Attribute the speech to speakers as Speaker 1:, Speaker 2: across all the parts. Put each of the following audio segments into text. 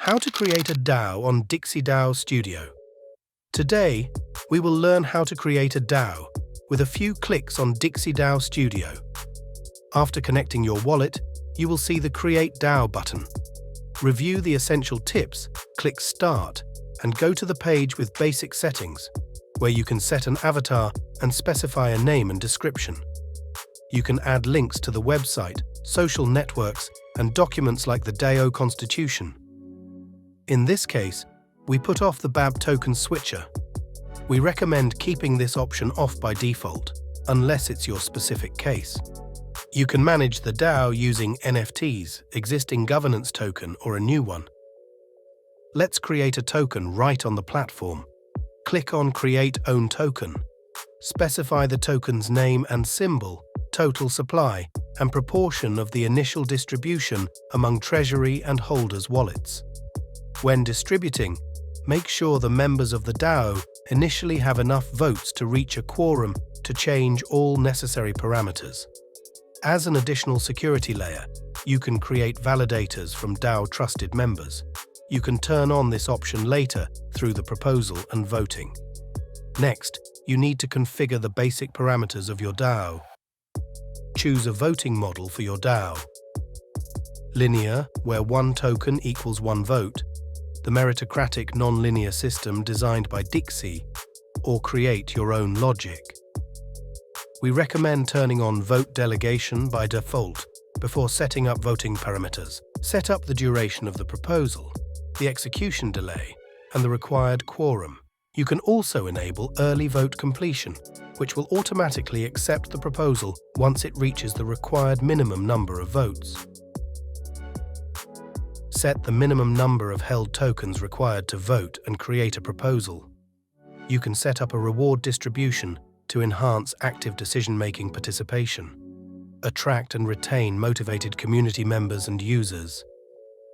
Speaker 1: How to create a DAO on Dixie DAO Studio. Today, we will learn how to create a DAO with a few clicks on Dixie DAO Studio. After connecting your wallet, you will see the Create DAO button. Review the essential tips, click Start, and go to the page with basic settings, where you can set an avatar and specify a name and description. You can add links to the website, social networks, and documents like the DAO Constitution. In this case, we put off the BAB token switcher. We recommend keeping this option off by default, unless it's your specific case. You can manage the DAO using NFTs, existing governance token, or a new one. Let's create a token right on the platform. Click on Create Own Token. Specify the token's name and symbol, total supply, and proportion of the initial distribution among Treasury and holders' wallets. When distributing, make sure the members of the DAO initially have enough votes to reach a quorum to change all necessary parameters. As an additional security layer, you can create validators from DAO trusted members. You can turn on this option later through the proposal and voting. Next, you need to configure the basic parameters of your DAO. Choose a voting model for your DAO. Linear, where one token equals one vote, the meritocratic non-linear system designed by Dixie, or create your own logic. We recommend turning on vote delegation by default before setting up voting parameters. Set up the duration of the proposal, the execution delay, and the required quorum. You can also enable early vote completion, which will automatically accept the proposal once it reaches the required minimum number of votes. Set the minimum number of held tokens required to vote and create a proposal. You can set up a reward distribution to enhance active decision-making participation. Attract and retain motivated community members and users.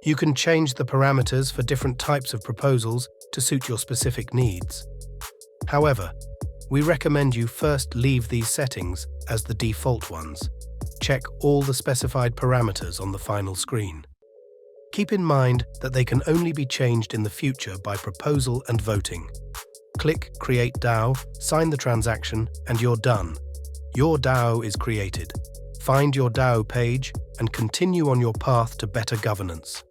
Speaker 1: You can change the parameters for different types of proposals to suit your specific needs. However, we recommend you first leave these settings as the default ones. Check all the specified parameters on the final screen. Keep in mind that they can only be changed in the future by proposal and voting. Click Create DAO, sign the transaction, and you're done. Your DAO is created. Find your DAO page and continue on your path to better governance.